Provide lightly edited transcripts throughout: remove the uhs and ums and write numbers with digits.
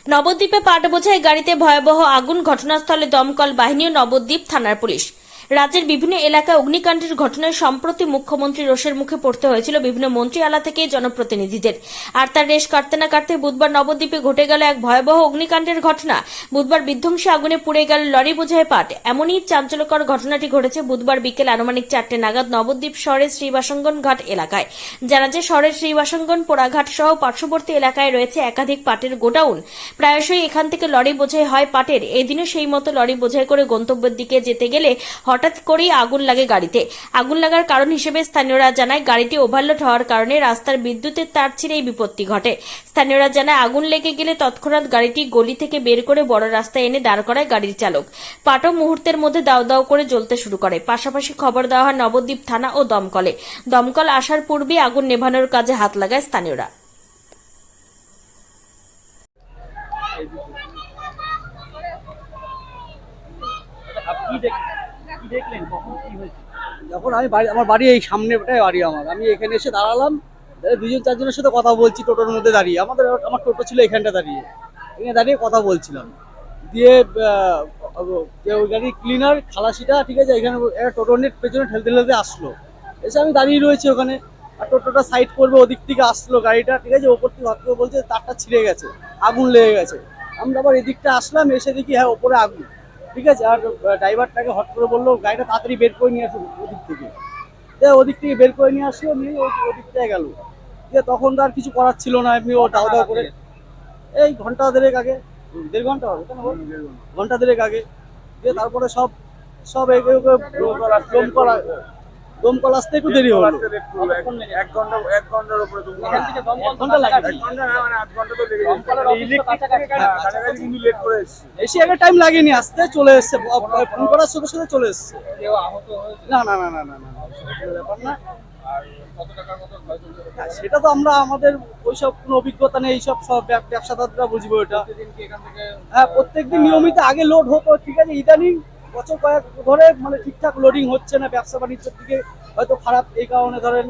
নবদ্বীপে পাট বোঝাই গাড়িতে ভয়াবহ আগুন, ঘটনাস্থলে দমকল বাহিনী ও নবদ্বীপ থানার পুলিশ। রাজ্যের বিভিন্ন এলাকায় অগ্নিকাণ্ডের ঘটনায় সম্প্রতি মুখ্যমন্ত্রী রোষের মুখে পড়তে হয়েছিল বিভিন্ন মন্ত্রী আলা থেকে জনপ্রতিনিধিদের। আর তার রেশ কাটতে না কাটতে বুধবার নবদ্বীপে ঘটে গেল এক ভয়াবহ অগ্নিকাণ্ডের ঘটনা। বুধবার বিধ্বংসী আগুনে পুড়ে গেল লরি বোঝাই পাট। এমনই চাঞ্চল্যকর ঘটনাটি ঘটেছে বুধবার বিকেল আনুমানিক 4টে নাগাদ নবদ্বীপ শহরের শ্রীবাসঙ্গন ঘাট এলাকায়। জানা যায়, শহরের শ্রীবাসঙ্গন পোড়াঘাট সহ পার্শ্ববর্তী এলাকায় রয়েছে একাধিক পাটের গোডাউন। প্রায়শই এখান থেকে লরি বোঝাই হয় পাটের। এই দিনে সেই মতো লরি বোঝাই করে গন্তব্যের দিকে যেতে গেলে হঠাৎ করেই আগুন লাগে গাড়িতে। আগুন লাগার কারণ হিসেবে স্থানীয়রা জানায়, গাড়িটি ওভারলোড হওয়ার কারণে রাস্তার বিদ্যুতের তার ছিঁড়ে এই বিপত্তি ঘটে। স্থানীয়রা জানায়, আগুন লেগে গেলে তৎক্ষণাৎ গাড়িটি গলি থেকে বের করে বড় রাস্তায় এনে দাঁড় করায় গাড়ির চালক। পাটও মুহূর্তের মধ্যে দাউ দাউ করে জ্বলতে শুরু করে। পাশাপাশি খবর দেওয়া হয় নবদ্বীপ থানা ও দমকলে। দমকল আসার পূর্বেই আগুন নেভানোর কাজে হাত লাগায় স্থানীয়রা। যখন আমি আমার বাড়ি এই সামনেটাই বাড়ি আমি এখানে এসে দাঁড়ালাম, দুজন চারজনের সাথে কথা বলছি টোটোর মধ্যে দাঁড়িয়ে। আমার টোটো ছিল এখানটা দাঁড়িয়ে, এখানে দাঁড়িয়ে কথা বলছিলাম। দিয়ে ওই গাড়ি ক্লিনার খালাসিটা, ঠিক আছে, এখানে টোটো নিয়ে পেছনে ঠেলতে ঠেলতে আসলো। এসে আমি দাঁড়িয়ে রয়েছি ওখানে, আর টোটোটা সাইড করবে, ওদিক থেকে আসলো গাড়িটা, ঠিক আছে, ওপর থেকে হট করে বলছে তারটা ছিঁড়ে গেছে, আগুন লেগে গেছে। আমরা আবার এদিকটা আসলাম, এসে দেখি হ্যাঁ ওপরে আগুন, ঠিক আছে। আর ড্রাইভারটাকে হট করে বললো গাড়িটা তাড়াতাড়ি বের করে নিয়ে আসুন ওদিক থেকে বের করে নিয়ে আসলো, নিয়ে ওদিক থেকে গেল। দিয়ে তখন তো আর কিছু করার ছিল না, এমনি ও দাও দাও করে। এই ঘন্টা দেড়েক আগে, 1.5 ঘন্টা হবে, ঘন্টা দেড়েক আগে। দিয়ে তারপরে সব সব দমকল আসতে একটু দেরি হলো। 1 ঘন্টার উপরে কিন্তু লেট করে এসেছি। বেশি একটা টাইম লাগেনি, আসতে চলে এসছে, ফোন করার সাথে সাথে চলে এসছে। না না না না না না, ব্যাপার না। সেটা তো আমরা আমাদের ওইসব কোনো অভিজ্ঞতা নেই, এইসব সব ব্যবসাদাররা বুঝবে ওটা। হ্যাঁ, প্রত্যেকদিন নিয়মিত আগে লোড হতো, ঠিক আছে। ইদানিং বছর কয়েক ধরে মানে ঠিকঠাক লোডিং হচ্ছে না, ব্যবসা বাণিজ্যের দিকে হয়তো খারাপ। এই কারণে ধরেন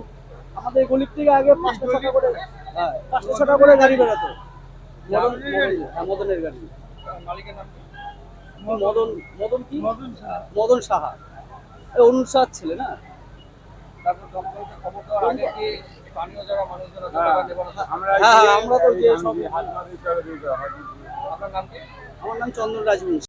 আমাদের গলির থেকে আগে 5টা 6টা করে, হ্যাঁ 5টা 6টা করে গাড়ি বেরোতো। মদনের গাড়ি। মালিকের নাম মদন মদন কি মদন সাহা, অরুণ সাহার ছেলে না। তারপর দমকলকে খবর দেওয়ার আগে কি স্থানীয় যারা মানুষজন আছে আমরা তো যে সব হাত মারি। আপনার নাম কি? আমার নাম চন্দন রাজবংশী।